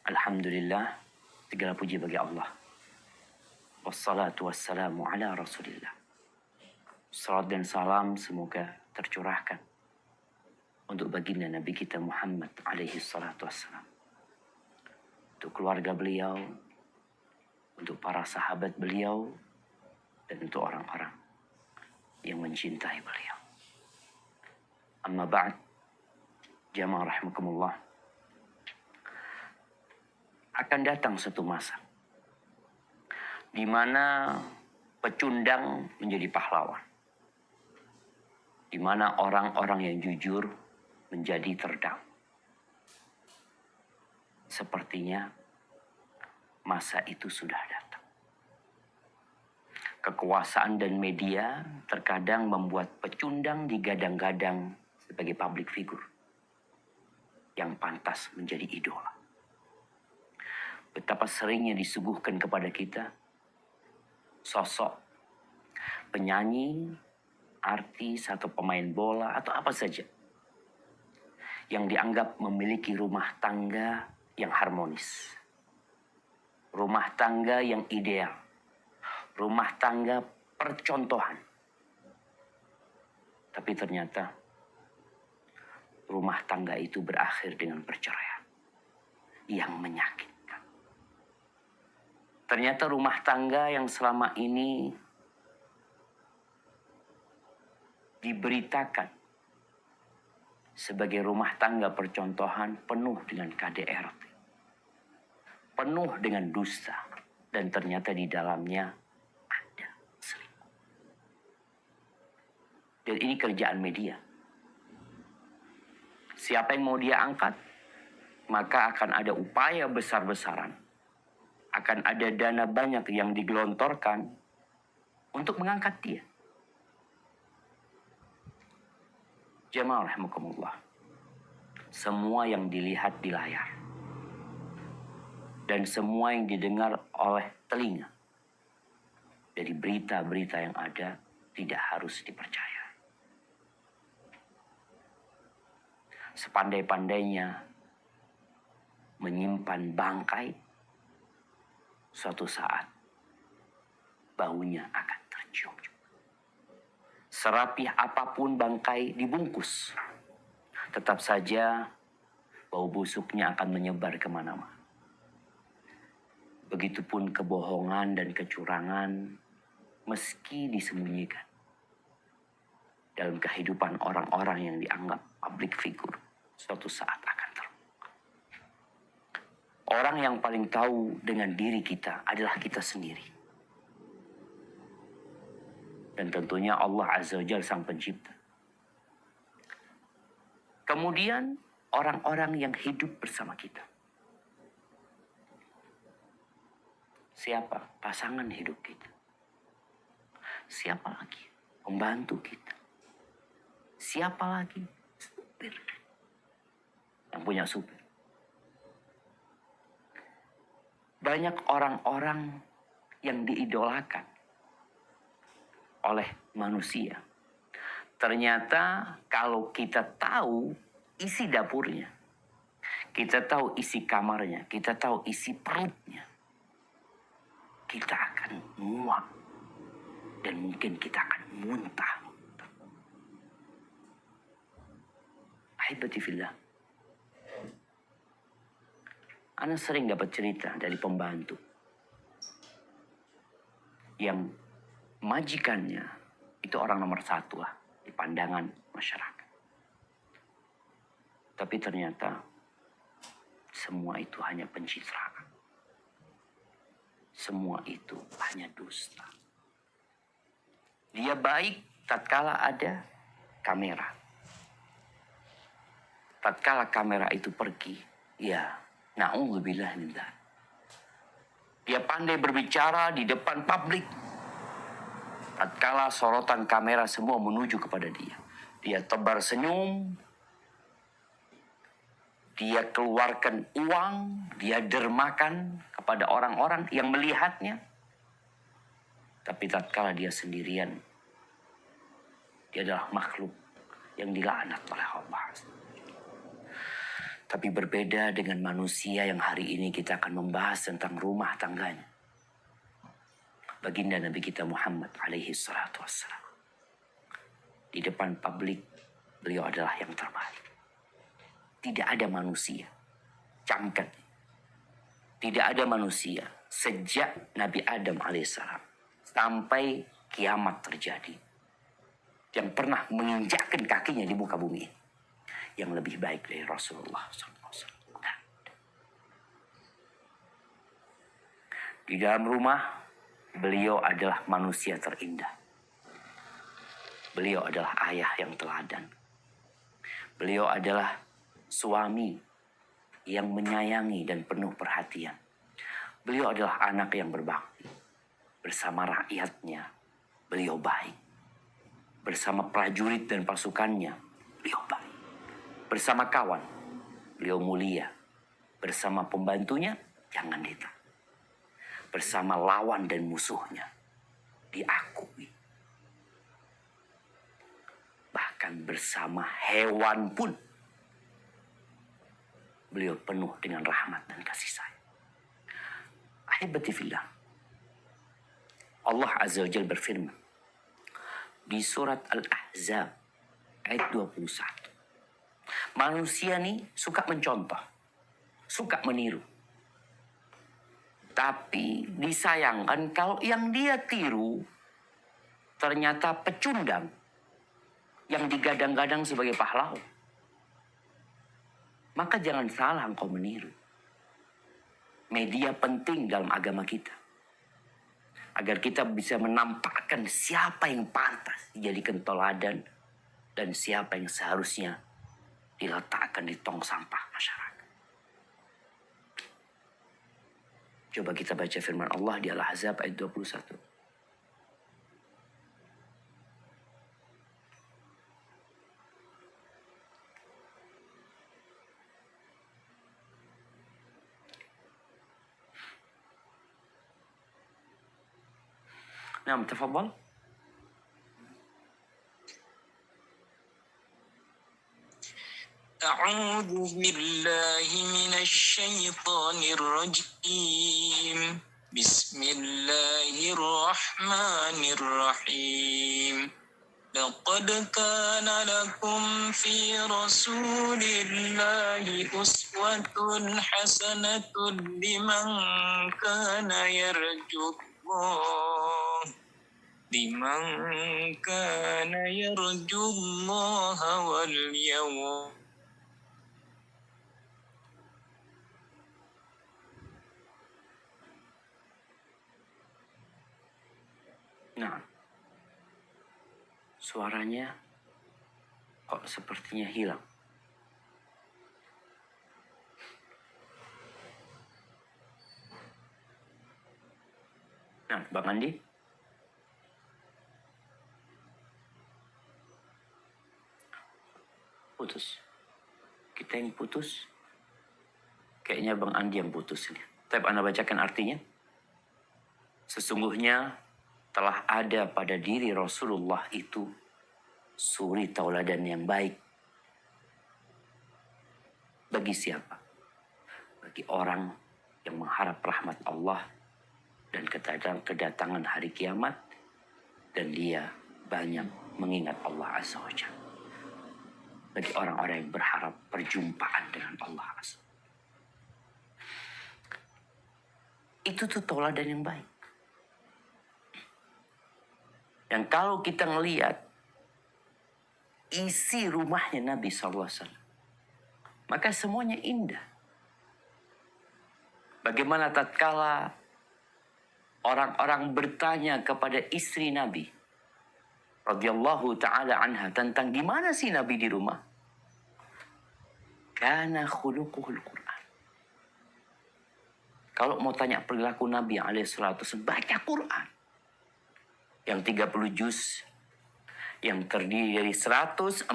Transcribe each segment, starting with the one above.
Alhamdulillah, segala puji bagi Allah. Wassalatu wassalamu ala Rasulillah. Salat dan salam semoga tercurahkan untuk baginda Nabi kita Muhammad alaihi salatu wassalam. Untuk keluarga beliau, untuk para sahabat beliau, dan untuk orang-orang yang mencintai beliau. Amma ba'd, jamaah rahimakumullah. Akan datang satu masa di mana pecundang menjadi pahlawan, di mana orang-orang yang jujur menjadi terdam. Sepertinya masa itu sudah datang. Kekuasaan dan media terkadang membuat pecundang digadang-gadang sebagai public figure yang pantas menjadi idola. Betapa seringnya disuguhkan kepada kita sosok penyanyi, artis, atau pemain bola, atau apa saja yang dianggap memiliki rumah tangga yang harmonis, rumah tangga yang ideal, rumah tangga percontohan. Tapi ternyata rumah tangga itu berakhir dengan perceraian yang menyakitkan. Ternyata rumah tangga yang selama ini diberitakan sebagai rumah tangga percontohan penuh dengan KDRT, penuh dengan dusta, dan ternyata di dalamnya ada selingkuh. Dan ini kerjaan media. Siapa yang mau dia angkat, maka akan ada upaya besar-besaran. Akan ada dana banyak yang digelontorkan untuk mengangkat dia. Jamaah rahimakumullah. Semua yang dilihat di layar dan semua yang didengar oleh telinga dari berita-berita yang ada tidak harus dipercaya. Sepandai-pandainya menyimpan bangkai, suatu saat baunya akan tercium. Serapih apapun bangkai dibungkus, tetap saja bau busuknya akan menyebar kemana-mana. Begitupun kebohongan dan kecurangan, meski disembunyikan dalam kehidupan orang-orang yang dianggap public figure, suatu saat akan terbuka. Orang yang paling tahu dengan diri kita adalah kita sendiri. Dan tentunya Allah Azza wa Jalla Sang Pencipta. Kemudian orang-orang yang hidup bersama kita. Siapa? Pasangan hidup kita. Siapa lagi? Pembantu kita. Siapa lagi? Supir. Yang punya supir. Banyak orang-orang yang diidolakan oleh manusia. Ternyata kalau kita tahu isi dapurnya, kita tahu isi kamarnya, kita tahu isi perutnya, kita akan muak dan mungkin kita akan muntah. Ahibati fillah. Ana sering dapat cerita dari pembantu yang majikannya itu orang nomor satu lah di pandangan masyarakat. Tapi ternyata semua itu hanya pencitraan. Semua itu hanya dusta. Dia baik tatkala ada kamera. Tatkala kamera itu pergi, ya na'udzubillah min dzalik. Dia pandai berbicara di depan publik. Tatkala sorotan kamera semua menuju kepada dia. Dia tebar senyum. Dia keluarkan uang. Dia dermakan kepada orang-orang yang melihatnya. Tapi tatkala dia sendirian, dia adalah makhluk yang dilaknat oleh Allah. Tapi berbeda dengan manusia yang hari ini kita akan membahas tentang rumah tangganya. Baginda Nabi kita Muhammad alaihi salatu wassalam. Di depan publik, beliau adalah yang terbaik. Tidak ada manusia. Camkan. Tidak ada manusia sejak Nabi Adam alaihissalam sampai kiamat terjadi yang pernah menginjakkan kakinya di muka bumi yang lebih baik dari Rasulullah SAW. Di dalam rumah, beliau adalah manusia terindah. Beliau adalah ayah yang teladan. Beliau adalah suami yang menyayangi dan penuh perhatian. Beliau adalah anak yang berbakti. Bersama rakyatnya, beliau baik. Bersama prajurit dan pasukannya, beliau baik. Bersama kawan, beliau mulia. Bersama pembantunya, jangan dita. Bersama lawan dan musuhnya, diakui. Bahkan bersama hewan pun, beliau penuh dengan rahmat dan kasih sayang. Ahibati fillah. Allah Azza wa Jalla berfirman di surat Al-Ahzab ayat 21. Manusia nih suka mencontoh, suka meniru. Tapi disayangkan kalau yang dia tiru ternyata pecundang yang digadang-gadang sebagai pahlawan. Maka jangan salah engkau meniru. Media penting dalam agama kita. Agar kita bisa menampakkan siapa yang pantas dijadikan teladan dan siapa yang seharusnya diletakkan di tong sampah masyarakat. Coba kita baca firman Allah di Al-Ahzab ayat 21. نعم تفضل. أعوذ بالله من الشيطان الرجيم. بسم الله الرحمن الرحيم. لقد كان لكم في رسول الله أسوة حسنة لمن كان يرجو الله واليوم. Nah, suaranya kok sepertinya hilang. Nah, Bang Andi. Putus. Kita yang putus. Kayaknya Bang Andi yang putus ini. Tapi Anda bacakan artinya. Sesungguhnya telah ada pada diri Rasulullah itu suri tauladan yang baik. Bagi siapa? Bagi orang yang mengharap rahmat Allah dan kedatangan hari kiamat, dan dia banyak mengingat Allah Azza wa Jalla. Bagi orang-orang yang berharap perjumpaan dengan Allah Azza. Itu tuh tauladan yang baik. Dan kalau kita ngelihat isi rumahnya Nabi SAW, maka semuanya indah. Bagaimana tatkala orang-orang bertanya kepada istri Nabi radhiyallahu ta'ala anha tentang gimana sih Nabi di rumah? Kana khuluquhul Quran. Kalau mau tanya perilaku Nabi alaihissalam, baca Quran. Yang 30 juz, yang terdiri dari 114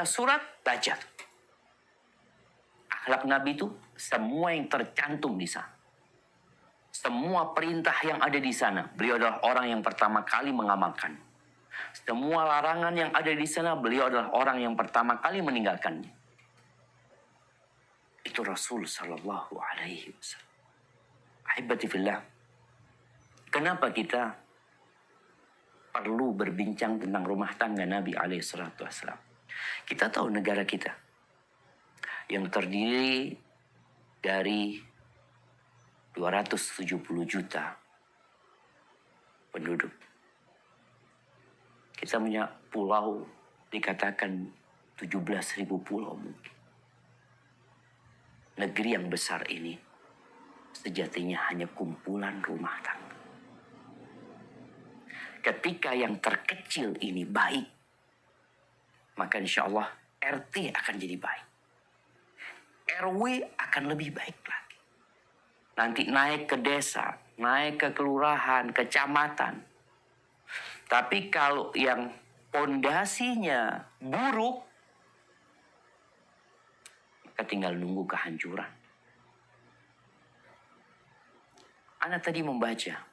surat, baca. Akhlak Nabi itu semua yang tercantum di sana. Semua perintah yang ada di sana, beliau adalah orang yang pertama kali mengamalkan. Semua larangan yang ada di sana, beliau adalah orang yang pertama kali meninggalkannya. Itu Rasul Sallallahu Alaihi Wasallam. Ahibati fillah, kenapa kita perlu berbincang tentang rumah tangga Nabi Alaihi Salatu Wasallam? Kita tahu negara kita yang terdiri dari 270 juta penduduk. Kita punya pulau dikatakan 17.000 pulau mungkin. Negeri yang besar ini sejatinya hanya kumpulan rumah tangga. Ketika yang terkecil ini baik, maka insya Allah RT akan jadi baik. RW akan lebih baik lagi. Nanti naik ke desa, naik ke kelurahan, kecamatan. Tapi kalau yang pondasinya buruk, maka tinggal nunggu kehancuran. Ana tadi membaca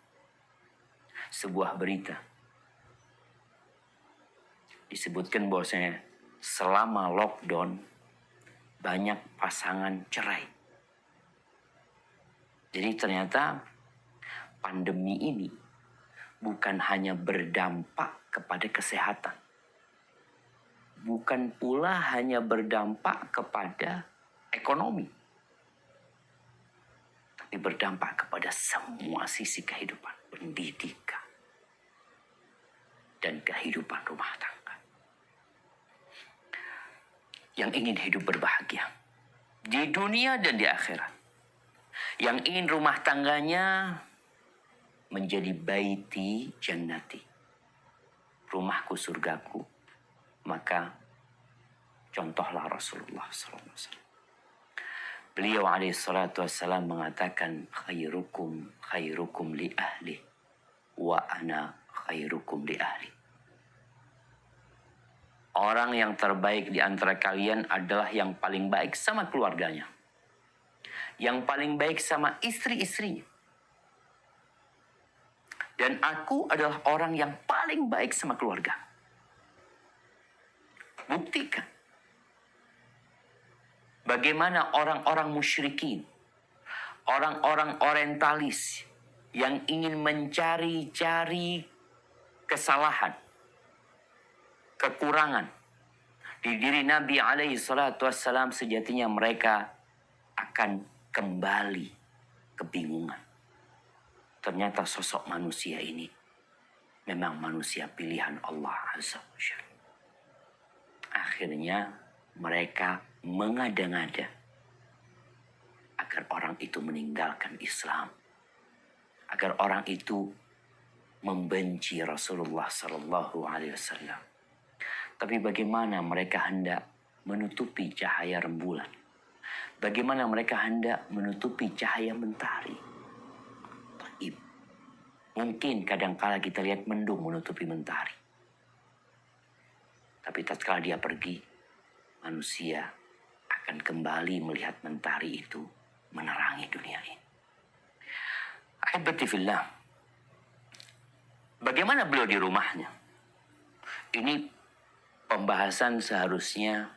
sebuah berita. Disebutkan bahwasanya selama lockdown banyak pasangan cerai. Jadi ternyata pandemi ini bukan hanya berdampak kepada kesehatan. Bukan pula hanya berdampak kepada ekonomi. Tapi berdampak kepada semua sisi kehidupan. Pendidikan. Dan kehidupan rumah tangga. Yang ingin hidup berbahagia. Di dunia dan di akhirat. Yang ingin rumah tangganya menjadi baiti jannati. Rumahku surgaku. Maka contohlah Rasulullah SAW. Beliau alaihissalatu wassalam mengatakan khairukum li ahli wa ana khairukum li ahli. Orang yang terbaik di antara kalian adalah yang paling baik sama keluarganya. Yang paling baik sama istri-istrinya. Dan aku adalah orang yang paling baik sama keluarga. Buktikan. Bagaimana orang-orang musyrikin, orang-orang orientalis yang ingin mencari-cari kesalahan, kekurangan di diri Nabi alaihi salatu wassalam, sejatinya mereka akan kembali kebingungan. Ternyata sosok manusia ini memang manusia pilihan Allah Azza wa Jalla. Akhirnya mereka mengada-ngada agar orang itu meninggalkan Islam, agar orang itu membenci Rasulullah Sallallahu Alaihi Wasallam. Tapi bagaimana mereka hendak menutupi cahaya rembulan? Bagaimana mereka hendak menutupi cahaya mentari? Taib. Mungkin kadangkala kita lihat mendung menutupi mentari. Tapi tatkala dia pergi, manusia akan kembali melihat mentari itu menerangi dunia ini. Ahibati fillah. Bagaimana beliau di rumahnya? Ini pembahasan seharusnya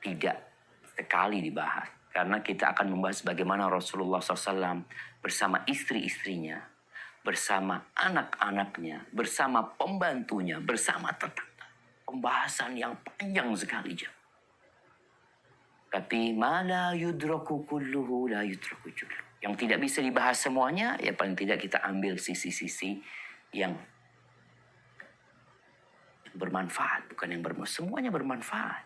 tidak sekali dibahas. Karena kita akan membahas bagaimana Rasulullah SAW bersama istri-istrinya, bersama anak-anaknya, bersama pembantunya, bersama tetangga. Pembahasan yang panjang sekali. Tapi ma la yudraku kulluhu la yudraku julluhu. Yang tidak bisa dibahas semuanya, ya paling tidak kita ambil sisi-sisi yang bermanfaat, bukan yang bermanfaat. Semuanya bermanfaat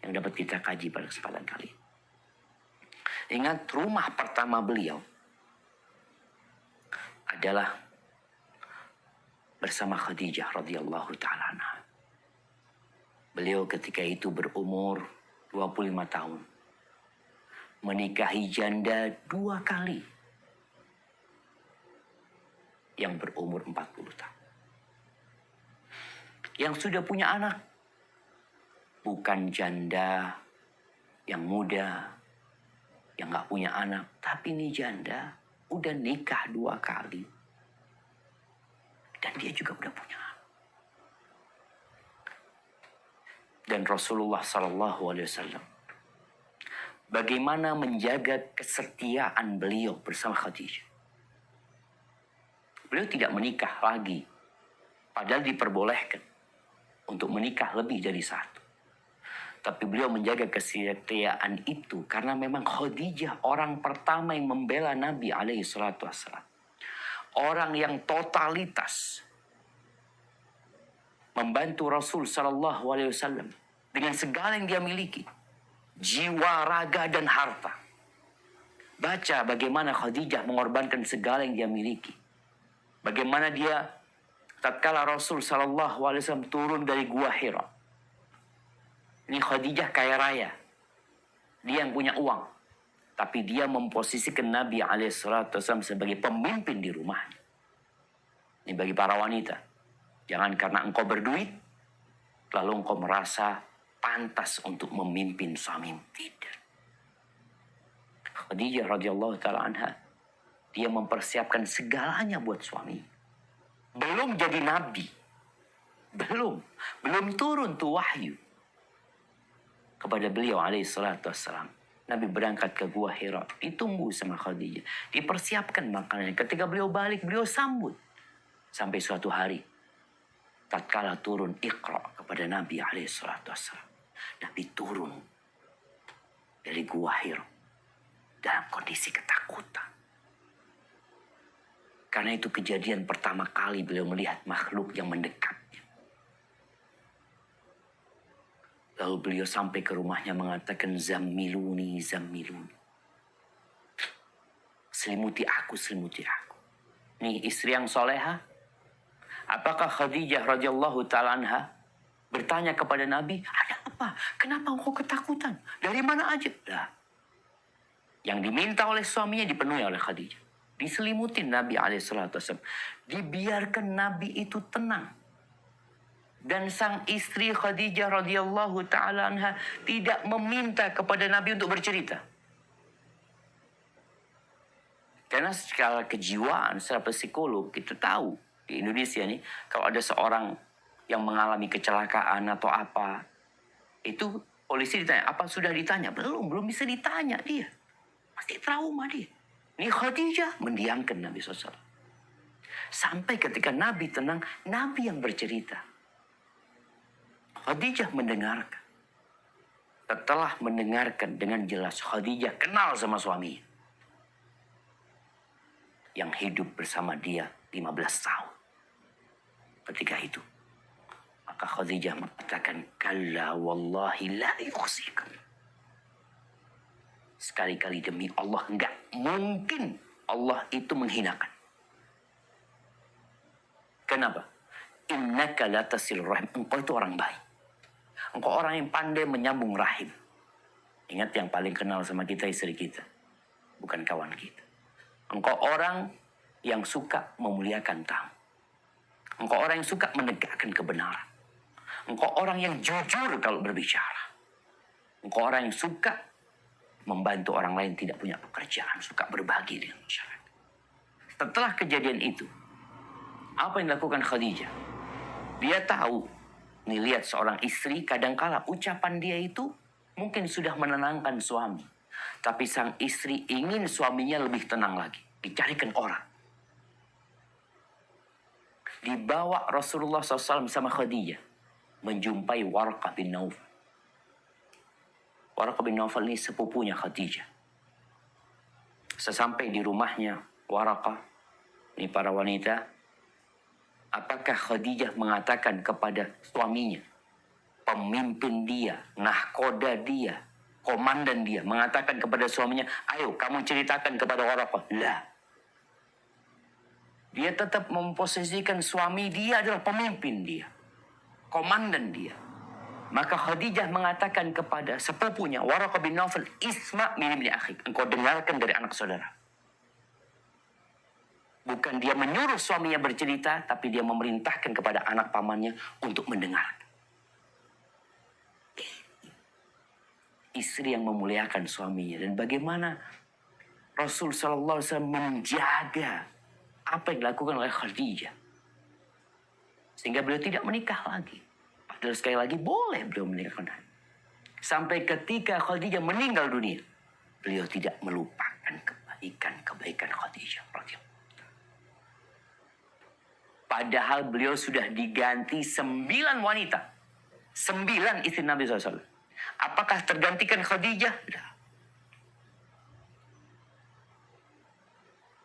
yang dapat kita kaji pada kesempatan kali. Ingat, rumah pertama beliau adalah bersama Khadijah radhiyallahu ta'ala anha. Beliau ketika itu berumur 25 tahun. Menikahi janda 2 kali. Yang berumur 40 tahun. Yang sudah punya anak. Bukan janda yang muda, yang gak punya anak. Tapi ini janda udah nikah 2 kali. Dan dia juga udah punya anak. Dan Rasulullah SAW bagaimana menjaga kesetiaan beliau bersama Khadijah. Beliau tidak menikah lagi, padahal diperbolehkan untuk menikah lebih dari satu. Tapi beliau menjaga kesetiaan itu karena memang Khadijah orang pertama yang membela Nabi alaihi salatu wassalam. Orang yang totalitas membantu Rasul sallallahu alaihi wasallam dengan segala yang dia miliki. Jiwa, raga, dan harta. Baca bagaimana Khadijah mengorbankan segala yang dia miliki. Bagaimana dia tatkala Rasul sallallahu alaihi wasallam turun dari Gua Hira. Ini Khadijah kaya raya. Dia yang punya uang. Tapi dia memposisikan Nabi SAW sebagai pemimpin di rumahnya. Ini bagi para wanita. Jangan karena engkau berduit, lalu engkau merasa pantas untuk memimpin suami. Tidak. Khadijah radhiyallahu ta'ala anha, dia mempersiapkan segalanya buat suami. Belum jadi nabi. Belum turun tuh wahyu kepada beliau alaihi salatu wassalam. Nabi berangkat ke Gua Hira, ditunggu sama Khadijah, dipersiapkan makanannya. Ketika beliau balik, beliau sambut. Sampai suatu hari, tatkala turun Iqra kepada Nabi alaihi salatu wassalam. Nabi turun dari Gua Hira dalam kondisi ketakutan. Karena itu kejadian pertama kali beliau melihat makhluk yang mendekat. Lalu beliau sampai ke rumahnya mengatakan, Zammiluni. Selimuti aku. Nih istri yang soleha. Apakah Khadijah radhiyallahu ta'ala anha bertanya kepada Nabi, ada apa? Kenapa engkau ketakutan? Dari mana aja? Nah, yang diminta oleh suaminya dipenuhi oleh Khadijah. Diselimutin Nabi alaihissalatu wassalam. Dibiarkan Nabi itu tenang. Dan sang istri Khadijah radhiyallahu ta'ala anha tidak meminta kepada Nabi untuk bercerita. Karena secara kejiwaan, secara psikolog, kita tahu di Indonesia nih, kalau ada seorang yang mengalami kecelakaan atau apa, itu polisi ditanya, apa sudah ditanya? Belum bisa ditanya dia. Pasti trauma dia. Ini Khadijah mendiamkan Nabi SAW. Sampai ketika Nabi tenang, Nabi yang bercerita. Khadijah mendengarkan. Setelah mendengarkan dengan jelas, Khadijah kenal sama suaminya. Yang hidup bersama dia 15 tahun. Ketika itu, maka Khadijah mengatakan, Kalla wallahi la yukhsika. Sekali-kali demi Allah, enggak mungkin Allah itu menghinakan. Kenapa? Innaka la tasil rahim. Engkau itu orang baik. Engkau orang yang pandai menyambung rahim. Ingat, yang paling kenal sama kita istri kita, bukan kawan kita. Engkau orang yang suka memuliakan tamu. Engkau orang yang suka menegakkan kebenaran. Engkau orang yang jujur kalau berbicara. Engkau orang yang suka membantu orang lain tidak punya pekerjaan, suka berbagi dengan masyarakat. Setelah kejadian itu, apa yang dilakukan Khadijah? Dia tahu. Nih lihat seorang istri, kadangkala ucapan dia itu mungkin sudah menenangkan suami. Tapi sang istri ingin suaminya lebih tenang lagi. Dicarikan orang. Dibawa Rasulullah SAW sama Khadijah. Menjumpai Warqah bin Naufal. Warqah bin Naufal ini sepupunya Khadijah. Sesampai di rumahnya Warqah, ini para wanita, apakah Khadijah mengatakan kepada suaminya, pemimpin dia, nahkoda dia, komandan dia, mengatakan kepada suaminya, ayo kamu ceritakan kepada Warqah? Lah. Dia tetap memposisikan suami dia adalah pemimpin dia, komandan dia. Maka Khadijah mengatakan kepada sepupunya Warqah bin Naufal, Isma' min ibni akhik, engkau dengarkan dari anak saudara. Bukan dia menyuruh suaminya bercerita, tapi dia memerintahkan kepada anak pamannya untuk mendengar. Istri yang memuliakan suaminya. Dan bagaimana Rasul SAW menjaga apa yang dilakukan oleh Khadijah. Sehingga beliau tidak menikah lagi. Padahal sekali lagi boleh beliau menikah. Sampai ketika Khadijah meninggal dunia, beliau tidak melupakan kebaikan Khadijah radhiyallahu. Padahal beliau sudah diganti 9 wanita. 9 istri Nabi SAW. Apakah tergantikan Khadijah? Tidak.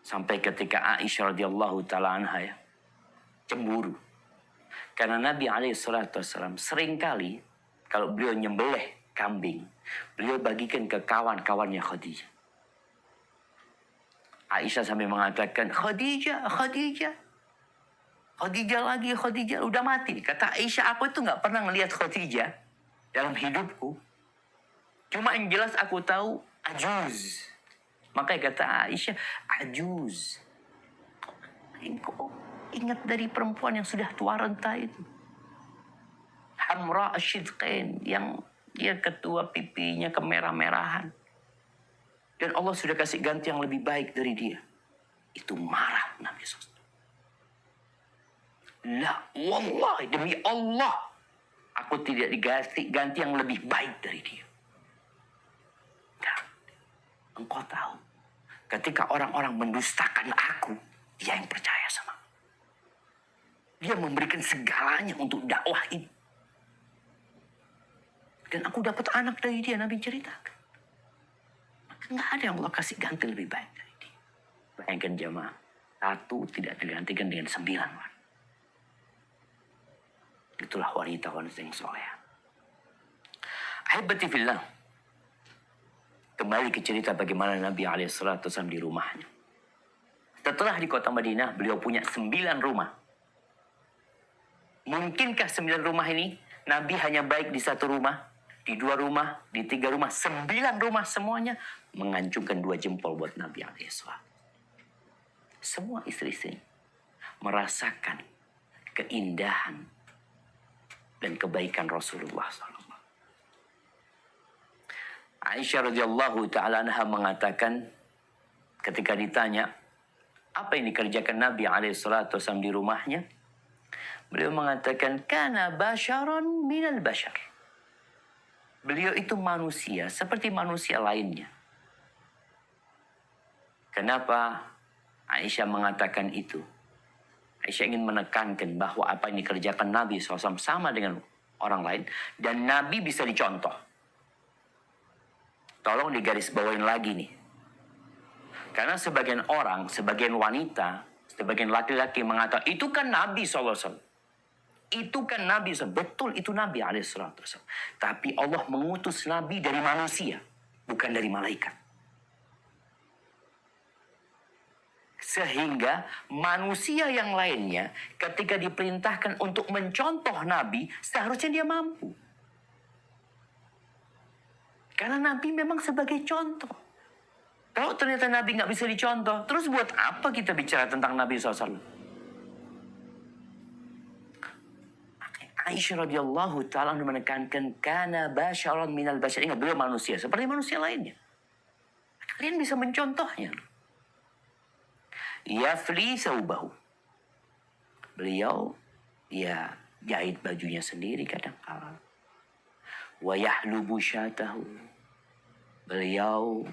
Sampai ketika Aisyah radhiyallahu ta'ala anha ya, cemburu. Karena Nabi SAW seringkali kalau beliau nyembelih kambing, beliau bagikan ke kawan-kawannya Khadijah. Aisyah sampai mengatakan, Khadijah lagi, Khadijah udah mati. Kata Aisyah, aku itu nggak pernah ngelihat Khadijah dalam hidupku. Cuma yang jelas aku tahu ajuz. Makanya kata Aisyah, ajuz. Engkau ingat dari perempuan yang sudah tua renta itu. Hamra asyidqain, yang dia ketua pipinya kemerah-merahan. Dan Allah sudah kasih ganti yang lebih baik dari dia. Itu marah Nabi SAW. La wallahi, demi Allah, aku tidak ganti yang lebih baik dari dia. Nah, engkau tahu, ketika orang-orang mendustakan aku, dia yang percaya sama aku. Dia memberikan segalanya untuk dakwah ini. Dan aku dapat anak dari dia, Nabi ceritakan. Maka nggak ada yang Allah kasih ganti lebih baik dari dia. Bayangkan jemaah, 1 tidak digantikan dengan 9. Itulah wanita-wanita yang soleh. Ahibati fillah. Kembali ke cerita bagaimana Nabi SAW di rumahnya. Setelah di kota Madinah, beliau punya 9 rumah. Mungkinkah 9 rumah ini Nabi hanya baik di 1 rumah, di 2 rumah, di 3 rumah, 9 rumah semuanya mengancungkan 2 jempol buat Nabi SAW. Semua istri-istri merasakan keindahan dan kebaikan Rasulullah SAW. Aisyah radhiyallahu ta'ala anha mengatakan ketika ditanya apa yang dikerjakan Nabi SAW di rumahnya, beliau mengatakan kana basyaran minal basyar. Beliau itu manusia seperti manusia lainnya. Kenapa Aisyah mengatakan itu? Aisyah ingin menekankan bahwa apa yang dikerjakan Nabi SAW sama dengan orang lain. Dan Nabi bisa dicontoh. Tolong digarisbawain lagi nih. Karena sebagian orang, sebagian wanita, sebagian laki-laki mengatakan, itu kan Nabi SAW. Itu kan Nabi SAW. Betul, itu Nabi SAW. Tapi Allah mengutus Nabi dari manusia, bukan dari malaikat. Sehingga manusia yang lainnya ketika diperintahkan untuk mencontoh Nabi, seharusnya dia mampu. Karena Nabi memang sebagai contoh. Kalau ternyata Nabi nggak bisa dicontoh, terus buat apa kita bicara tentang Nabi SAW? Aisyah radhiyallahu ta'ala menekankan, kana basyaran minal basyar. Ingat, beliau manusia, seperti manusia lainnya. Kalian bisa mencontohnya. Yafli saubahu. Beliau ya jahit bajunya sendiri kadang-kadang. Wa yahlubu syatahu. Beliau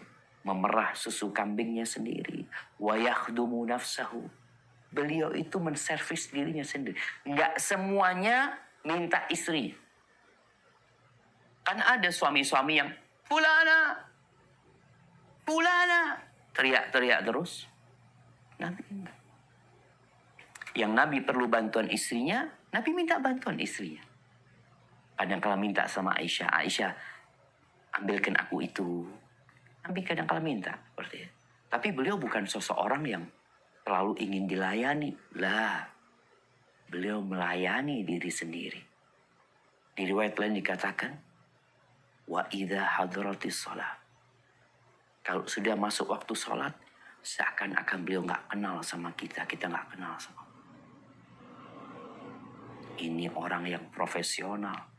memerah susu kambingnya sendiri. Wa yakhdumu nafsahu. Beliau itu menservis dirinya sendiri. Enggak semuanya minta istri. Kan ada suami-suami yang fulana teriak-teriak terus. Nabi enggak. Yang Nabi perlu bantuan istrinya, Nabi minta bantuan istrinya. Kadang-kala minta sama Aisyah, Aisyah ambilkan aku itu. Nabi kadang-kala minta seperti itu. Tapi beliau bukan seseorang yang terlalu ingin dilayani. Lah, beliau melayani diri sendiri. Di riwayat lain dikatakan, wa idza hadratis shalah. Kalau sudah masuk waktu sholat, seakan-akan beliau nggak kenal sama kita nggak kenal sama. Ini orang yang profesional.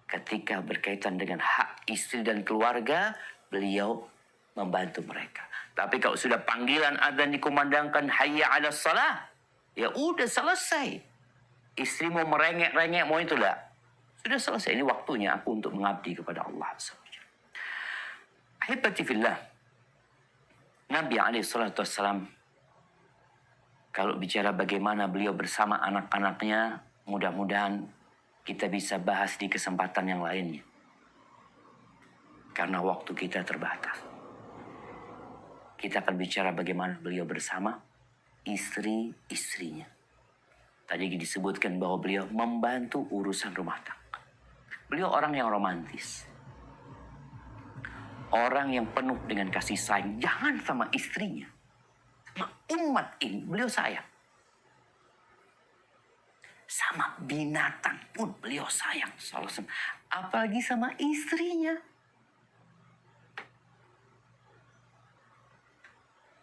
Ketika berkaitan dengan hak istri dan keluarga, beliau membantu mereka. Tapi kalau sudah panggilan adzan dikumandangkan hayya 'alas shalah, ya udah selesai. Istri mau merengek-rengek mau itu lah. Sudah selesai, ini waktunya aku untuk mengabdi kepada Allah. Ahibati fillah, Nabi SAW, kalau bicara bagaimana beliau bersama anak-anaknya, mudah-mudahan kita bisa bahas di kesempatan yang lainnya. Karena waktu kita terbatas. Kita akan bicara bagaimana beliau bersama istri-istrinya. Tadi disebutkan bahwa beliau membantu urusan rumah tangga. Beliau orang yang romantis. Orang yang penuh dengan kasih sayang. Jangan sama istrinya. Sama umat ini beliau sayang. Sama binatang pun beliau sayang. Apalagi sama istrinya.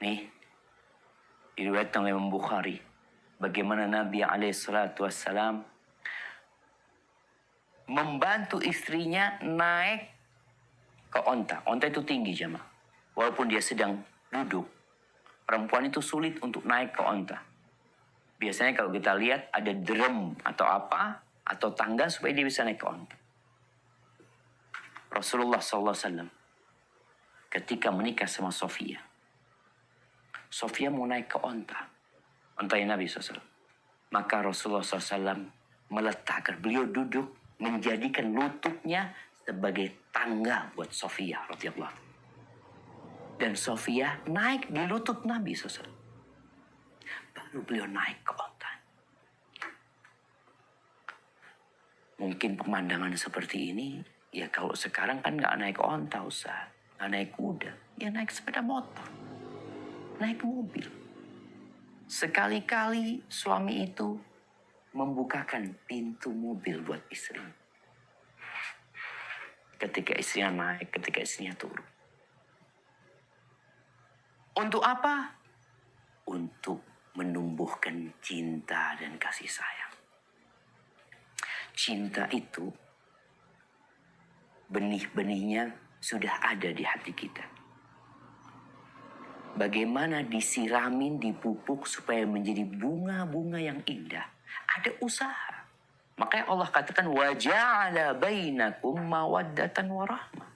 Nih, diriwayatkan oleh Imam Bukhari. Bagaimana Nabi SAW membantu istrinya naik ke onta. Onta itu tinggi, jemaah. Walaupun dia sedang duduk, perempuan itu sulit untuk naik ke onta. Biasanya kalau kita lihat ada drum atau apa, atau tangga supaya dia bisa naik ke onta. Rasulullah SAW ketika menikah sama Sofia, Sofia mau naik ke onta. Ontanya Nabi SAW. Maka Rasulullah SAW meletakkan, beliau duduk, menjadikan lututnya sebagai tangga buat Sofia radhiyallahu. Dan Sofia naik di lutut Nabi SAW. Baru beliau naik ke onta. Mungkin pemandangan seperti ini, ya kalau sekarang kan nggak naik onta, Ustaz. Nggak naik kuda, ya naik sepeda motor. Naik mobil. Sekali-kali suami itu membukakan pintu mobil buat istri. Ketika istrinya naik, ketika istrinya turun. Untuk apa? Untuk menumbuhkan cinta dan kasih sayang. Cinta itu, benih-benihnya sudah ada di hati kita. Bagaimana disiramin, dipupuk supaya menjadi bunga-bunga yang indah. Ada usaha. Makanya Allah katakan waja'ala bainakum mawaddatan warahmah.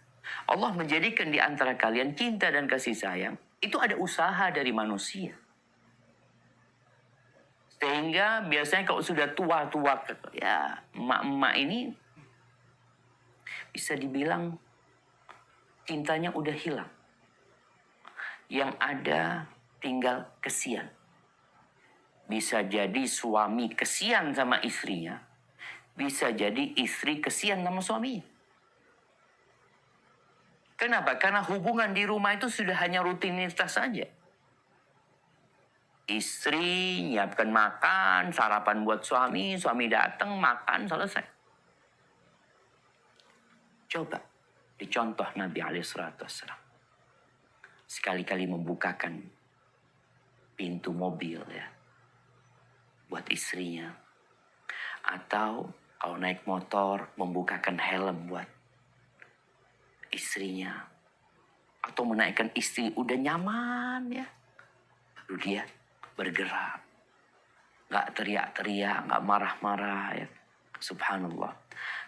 Allah menjadikan di antara kalian cinta dan kasih sayang. Itu ada usaha dari manusia. Sehingga biasanya kalau sudah tua-tua, ya emak-emak ini bisa dibilang cintanya udah hilang. Yang ada tinggal kesian. Bisa jadi suami kesian sama istrinya. Bisa jadi istri kesian sama suami. Kenapa? Karena hubungan di rumah itu sudah hanya rutinitas saja. Istri nyiapkan makan, sarapan buat suami, suami datang, makan, selesai. Coba dicontoh Nabi SAW. Sekali-kali membukakan pintu mobil ya buat istrinya, atau kalau naik motor membukakan helm buat istrinya, atau menaikkan istri udah nyaman ya, baru dia bergerak, nggak teriak-teriak, nggak marah-marah ya. Subhanallah.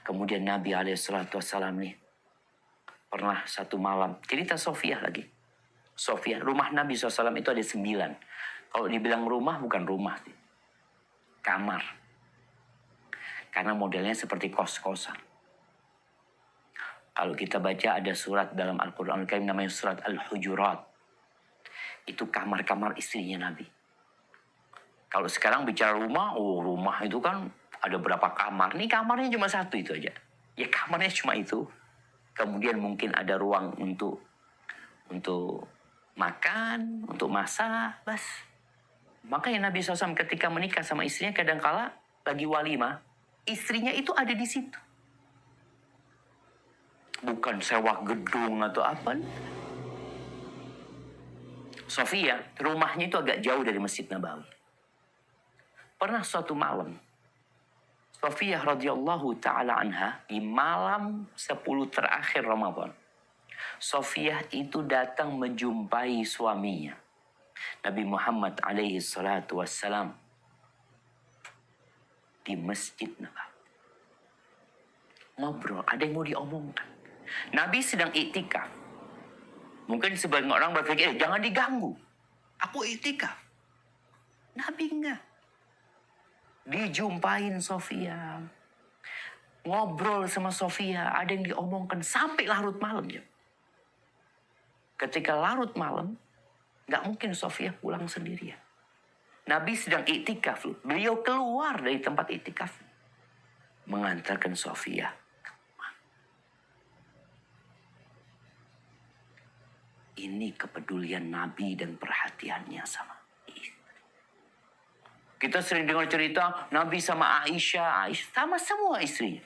Kemudian Nabi SAW nih pernah satu malam, cerita Sofia lagi. Sofia, rumah Nabi SAW itu ada 9. Kalau dibilang rumah, bukan rumah sih. Kamar. Karena modelnya seperti kos-kosan. Kalau kita baca ada surat dalam Al-Quran Al-Karim namanya surat Al-Hujurat. Itu kamar-kamar istrinya Nabi. Kalau sekarang bicara rumah, rumah itu kan ada berapa kamar. Nih kamarnya cuma satu itu aja. Ya kamarnya cuma itu. Kemudian mungkin ada ruang untuk makan, untuk masak, bas. Makanya Nabi SAW ketika menikah sama istrinya kadangkala lagi walimah, istrinya itu ada di situ. Bukan sewa gedung atau apa. Sofia, rumahnya itu agak jauh dari Masjid Nabawi. Pernah suatu malam, Sofia radhiyallahu ta'ala anha di malam 10 terakhir Ramadan, Sofia itu datang menjumpai suaminya, Nabi Muhammad alaihi salatu wassalam, di Masjid Nabawi. Ngobrol, ada yang mau diomongkan. Nabi sedang iktikaf. Mungkin sebagian orang berpikir, jangan diganggu. Aku iktikaf. Nabi enggak. Dijumpain Sofia. Ngobrol sama Sofia. Ada yang diomongkan sampai larut malam. Ya. Ketika larut malam, nggak mungkin Sofia pulang sendirian. Nabi sedang iktikaf. Beliau keluar dari tempat iktikaf. Mengantarkan Sofia. Ini kepedulian Nabi dan perhatiannya sama istri. Kita sering dengar cerita Nabi sama Aisyah sama semua istrinya.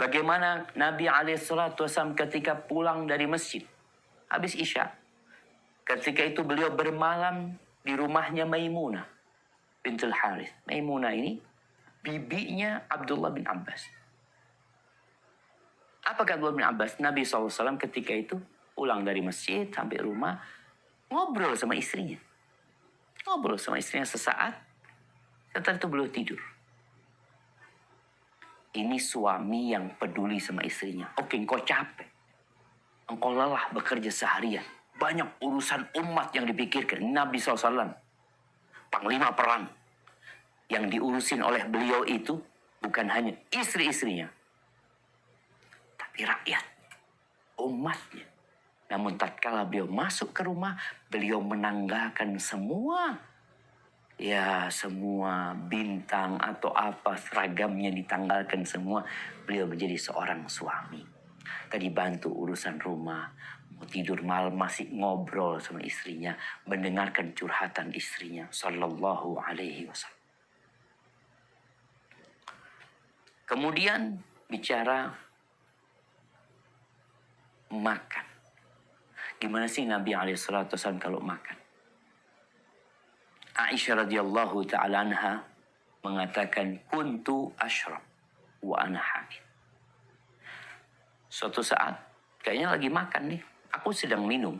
Bagaimana Nabi SAW ketika pulang dari masjid. Habis Isya. Ketika itu beliau bermalam di rumahnya Maimunah bintul Harith. Maimunah ini bibinya Abdullah bin Abbas. Apa kata Abdullah bin Abbas? Nabi SAW ketika itu pulang dari masjid sampai rumah. Ngobrol sama istrinya. Ngobrol sama istrinya sesaat. Setelah itu beliau tidur. Ini suami yang peduli sama istrinya. Oke, engkau capek. Engkau lelah bekerja seharian. Banyak urusan umat yang dipikirkan. Nabi SAW. Panglima perang. Yang diurusin oleh beliau itu bukan hanya istri-istrinya. Tapi rakyat. Umatnya. Namun tatkala beliau masuk ke rumah. Beliau menanggalkan semua. Ya, semua bintang atau apa seragamnya ditanggalkan semua. Beliau menjadi seorang suami. Tadi bantu urusan rumah. Mau tidur malam masih ngobrol sama istrinya. Mendengarkan curhatan istrinya. Sallallahu alaihi wasallam. Kemudian bicara makan. Gimana sih Nabi SAW kalau makan? Aisyah radhiyallahu ta'ala anha mengatakan kuntu ashrab wa ana haid. Suatu saat kayaknya lagi makan nih, aku sedang minum.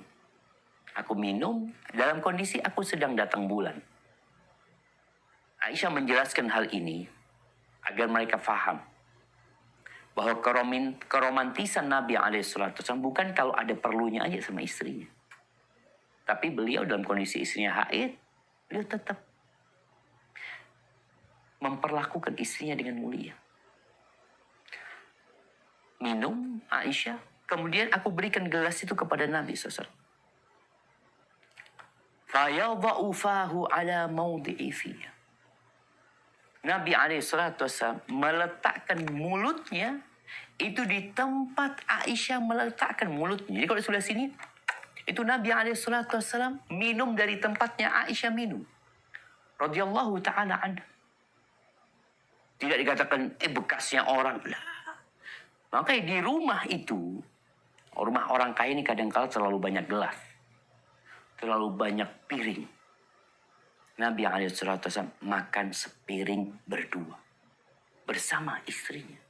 Aku minum dalam kondisi aku sedang datang bulan. Aisyah menjelaskan hal ini agar mereka faham bahwa keromantisan Nabi SAW bukan kalau ada perlunya aja sama istrinya. Tapi beliau dalam kondisi istrinya haid, beliau tetap memperlakukan istrinya dengan mulia. Minum Aisyah, kemudian aku berikan gelas itu kepada Nabi SAW. Fayadha'u fahu ala mawdi'i fiyah. Nabi SAW meletakkan mulutnya itu di tempat Aisyah meletakkan mulutnya. Jadi kalau di sebelah sini, itu Nabi SAW minum dari tempatnya Aisyah minum. Radhiyallahu ta'ala anha. Tidak dikatakan, bekasnya orang. Makanya di rumah itu, rumah orang kaya ini kadang-kala terlalu banyak gelas. Terlalu banyak piring. Nabi SAW makan sepiring berdua. Bersama istrinya.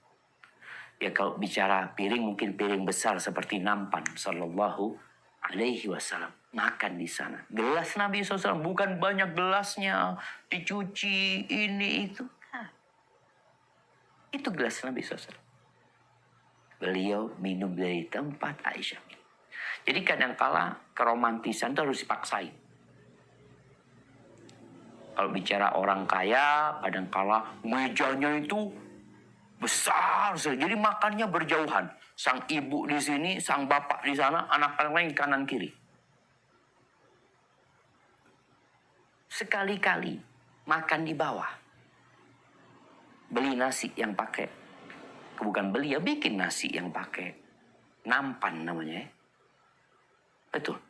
Ya kalau bicara piring, mungkin piring besar seperti nampan. Sallallahu alaihi wasallam. Makan di sana. Gelas Nabi SAW bukan banyak gelasnya. Dicuci, ini, itu. Nah, itu gelas Nabi SAW. Beliau minum dari tempat Aisyah. Jadi kadang-kala keromantisan itu harus dipaksain. Kalau bicara orang kaya, kadang-kala mejanya itu besar. Jadi makannya berjauhan. Sang ibu di sini, sang bapak di sana, anak-anak lain kanan kiri. Sekali-kali makan di bawah. Beli nasi yang pakai. Bukan beli, ya bikin nasi yang pakai nampan namanya. Betul.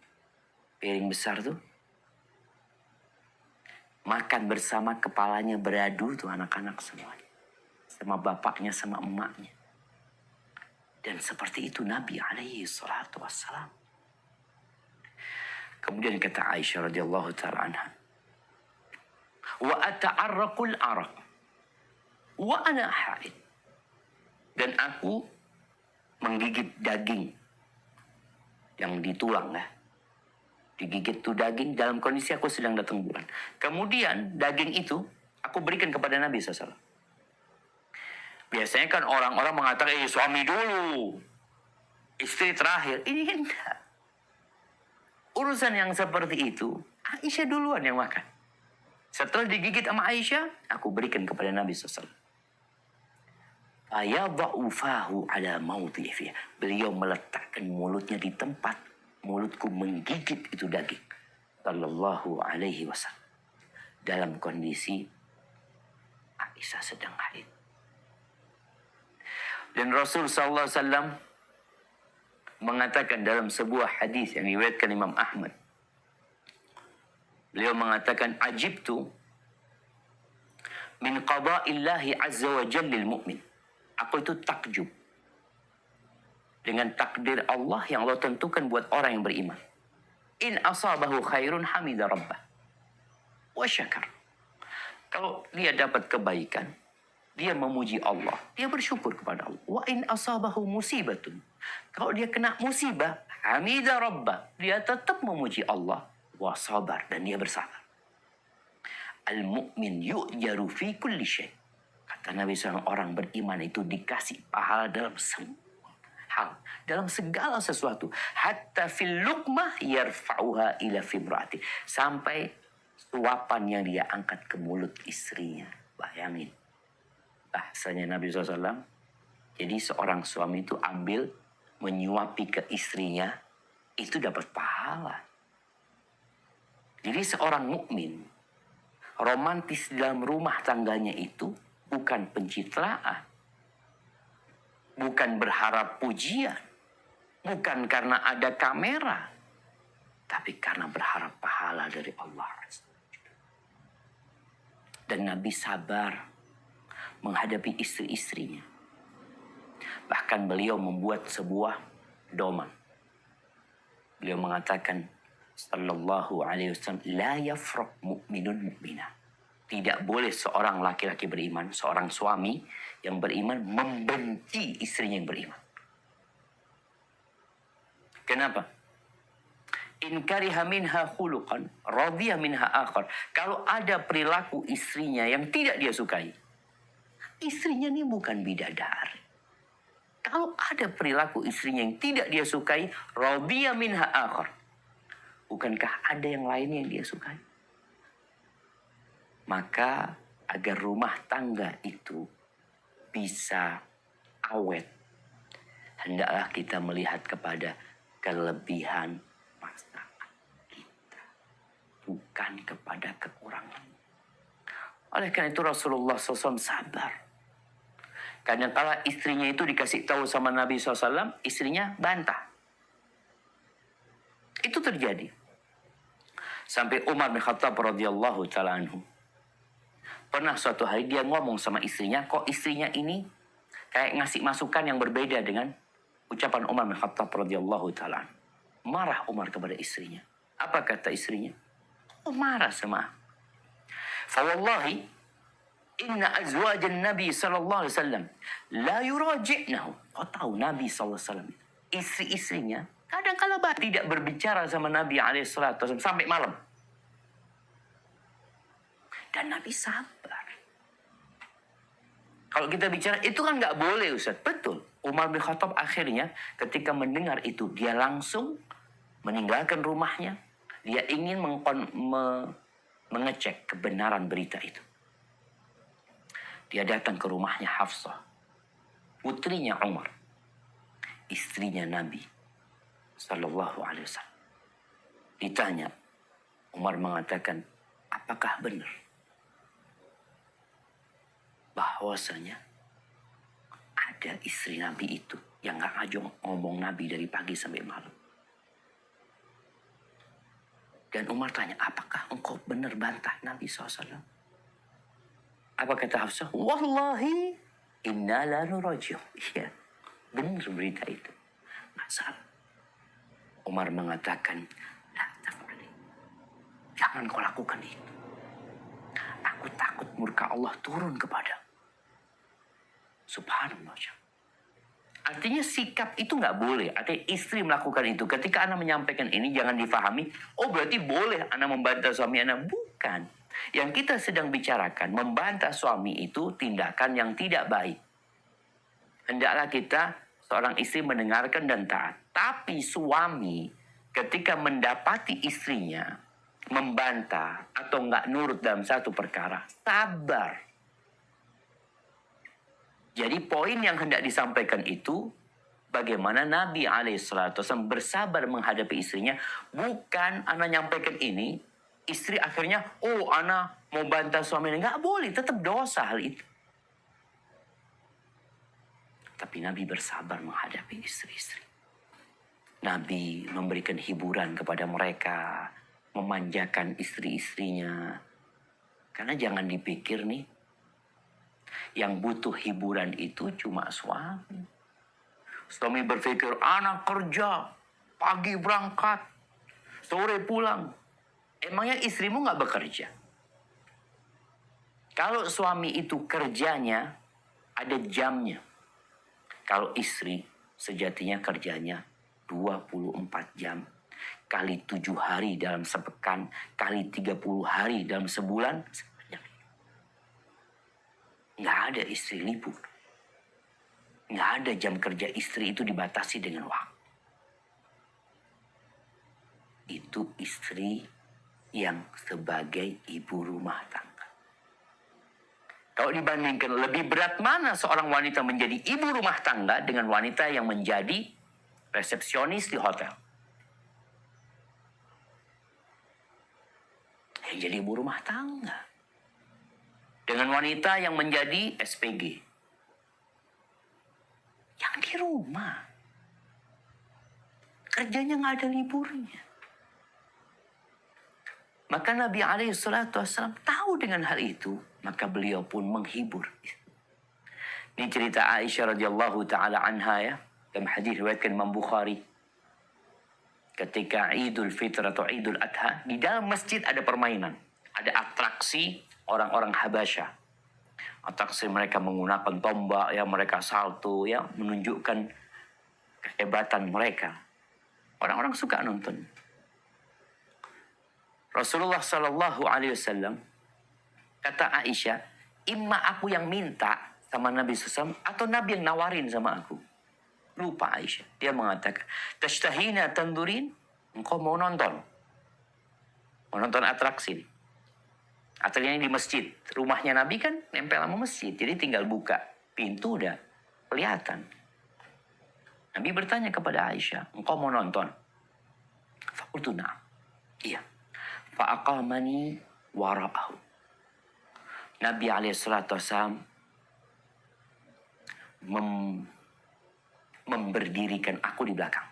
Piring besar tuh. Makan bersama kepalanya beradu tuh anak-anak semuanya. Sama bapaknya, sama emaknya. Dan seperti itu Nabi SAW. Kemudian kata Aisyah radhiyallahu ta'ala anha. Wa ata'arraqul araq. Wa ana haid. Dan aku menggigit daging. Yang ditulang ya. Digigit tuh daging dalam kondisi aku sedang datang bulan. Kemudian daging itu aku berikan kepada Nabi SAW. Biasanya kan orang-orang mengatakan, suami dulu. istri terakhir. Ini enggak. Urusan yang seperti itu, Aisyah duluan yang makan. Setelah digigit sama Aisyah, aku berikan kepada Nabi SAW. Fayada'u fahu ala mawdi'i. Beliau meletakkan mulutnya di tempat mulutku menggigit itu daging. Sallallahu alaihi wasallam. Dalam kondisi Aisyah sedang haid. Dan Rasul sallallahu alaihi wasallam mengatakan dalam sebuah hadis yang diriwayatkan Imam Ahmad. Beliau mengatakan, ajibtu min qada'illahi azza wa jalla lil mu'min. Aku itu takjub dengan takdir Allah yang Allah tentukan buat orang yang beriman. In asabahu khairun hamida rabbah wa syakar. Kalau dia dapat kebaikan, dia memuji Allah, dia bersyukur kepada Allah. Wa in asabahu musibatun. Kalau dia kena musibah, hamida rabbah, dia tetap memuji Allah, wa sabar, dan dia bersabar. Al-mu'min yu'jaru fi kulli syai'. Kata Nabi SAW, orang beriman itu dikasih pahala dalam semua hal, dalam segala sesuatu. Hatta fil luqmah yarfa'uha ila fimrati. Sampai suapan yang dia angkat ke mulut istrinya. Bayangin. Bahasanya Nabi SAW. Jadi seorang suami itu ambil, menyuapi ke istrinya, itu dapat pahala. Jadi seorang mukmin romantis dalam rumah tangganya itu bukan pencitraan, bukan berharap pujian, bukan karena ada kamera, tapi karena berharap pahala dari Allah. Dan Nabi sabar menghadapi istri-istrinya. Bahkan beliau membuat sebuah doman. Beliau mengatakan, sallallahu alaihi wasallam, la yafraq mu'minun mu'minah. Tidak boleh seorang laki-laki beriman, seorang suami yang beriman membenci istrinya yang beriman. Kenapa? In kariha minha khuluqan, radhiya minha akhar. Kalau ada perilaku istrinya yang tidak dia sukai, istrinya ini bukan bidadari. Kalau ada perilaku istrinya yang tidak dia sukai, radhiya minha akhar. Bukankah ada yang lain yang dia sukai? Maka agar rumah tangga itu bisa awet, hendaklah kita melihat kepada kelebihan pasangan kita, bukan kepada kekurangan. Oleh karena itu Rasulullah SAW sabar. Kadang-kala istrinya itu dikasih tahu sama Nabi SAW, istrinya bantah. Itu terjadi. Sampai Umar bin Khattab radhiyallahu ta'ala anhu. Pernah suatu hari dia ngomong sama istrinya, kok istrinya ini kayak ngasih masukan yang berbeda dengan ucapan Umar bin Khattab radhiyallahu ta'ala anhu. Marah Umar kepada istrinya. Apa kata istrinya? Oh, marah sama. Fawallahi inna azwajan Nabi sallallahu alaihi wasallam la yuraji'nahu. Kau tahu Nabi sallallahu alaihi wasallam, istri-istrinya kadang-kala tidak berbicara sama Nabi alaihi wasallam sampai malam. Dan Nabi sabar. Kalau kita bicara, itu kan nggak boleh Ustaz. Betul. Umar bin Khattab akhirnya ketika mendengar itu, dia langsung meninggalkan rumahnya. Dia ingin mengecek kebenaran berita itu. Dia datang ke rumahnya Hafsah, putrinya Umar, istrinya Nabi Sallallahu Alaihi Wasallam. Ditanya, Umar mengatakan, apakah benar bahwasanya ada istri Nabi itu yang gak ngajong ngomong Nabi dari pagi sampai malam? Dan Umar tanya, apakah engkau benar bantah Nabi SAW? Apa kata Hafsah? Wallahi inna la nuraji'u. Iya, benar berita itu. Nggak salah. Umar mengatakan, la taf'ali. Jangan kau lakukan itu. Aku takut murka Allah turun kepada. Subhanallah. Artinya sikap itu nggak boleh. Artinya istri melakukan itu. Ketika anak menyampaikan ini jangan difahami, oh berarti boleh anak membantah suami anak. Bukan. Yang kita sedang bicarakan, membantah suami itu tindakan yang tidak baik. Hendaklah kita seorang istri mendengarkan dan taat. Tapi suami ketika mendapati istrinya membantah atau nggak nurut dalam satu perkara, sabar. Jadi poin yang hendak disampaikan itu, bagaimana Nabi SAW bersabar menghadapi istrinya. Bukan anak nyampaikan ini, istri akhirnya, oh anak mau bantah suaminya. Nggak boleh, tetap dosa hal itu. Tapi Nabi bersabar menghadapi istri-istri. Nabi memberikan hiburan kepada mereka, memanjakan istri-istrinya. Karena jangan dipikir nih, yang butuh hiburan itu cuma suami. Suami berpikir, anak kerja, pagi berangkat, sore pulang. Emangnya istrimu nggak bekerja? Kalau suami itu kerjanya, ada jamnya. Kalau istri, sejatinya kerjanya 24 jam. Kali 7 hari dalam sepekan, kali 30 hari dalam sebulan. Nggak ada istri libur. Nggak ada jam kerja istri itu dibatasi dengan waktu. Itu istri yang sebagai ibu rumah tangga. Kalau dibandingkan lebih berat mana seorang wanita menjadi ibu rumah tangga dengan wanita yang menjadi resepsionis di hotel. Yang jadi ibu rumah tangga. Dengan wanita yang menjadi SPG. Yang di rumah. Kerjanya nggak ada liburnya. Maka Nabi SAW tahu dengan hal itu. Maka beliau pun menghibur. Ini cerita Aisyah radhiyallahu ta'ala anha ya. Dalam hadis riwayatkan Imam Bukhari. Ketika Idul Fitr atau Idul Adha. Di dalam masjid ada permainan. Ada atraksi orang-orang Habasyah. Atraksi mereka menggunakan tombak, ya mereka salto, ya menunjukkan kehebatan mereka. Orang-orang suka nonton. Rasulullah Shallallahu Alaihi Wasallam kata Aisyah, imma aku yang minta sama Nabi SAW atau Nabi yang nawarin sama aku. Lupa Aisyah. Dia mengatakan, tashtahina tandurin, engkau mau nonton? Mau nonton atraksi nih. Atranya di masjid. Rumahnya Nabi kan nempel sama masjid. Jadi tinggal buka pintu udah kelihatan. Nabi bertanya kepada Aisyah, engkau mau nonton? Faqultu na'am. Iya. Fa'aqamani wara'ahu. Nabi SAW memberdirikan aku di belakang.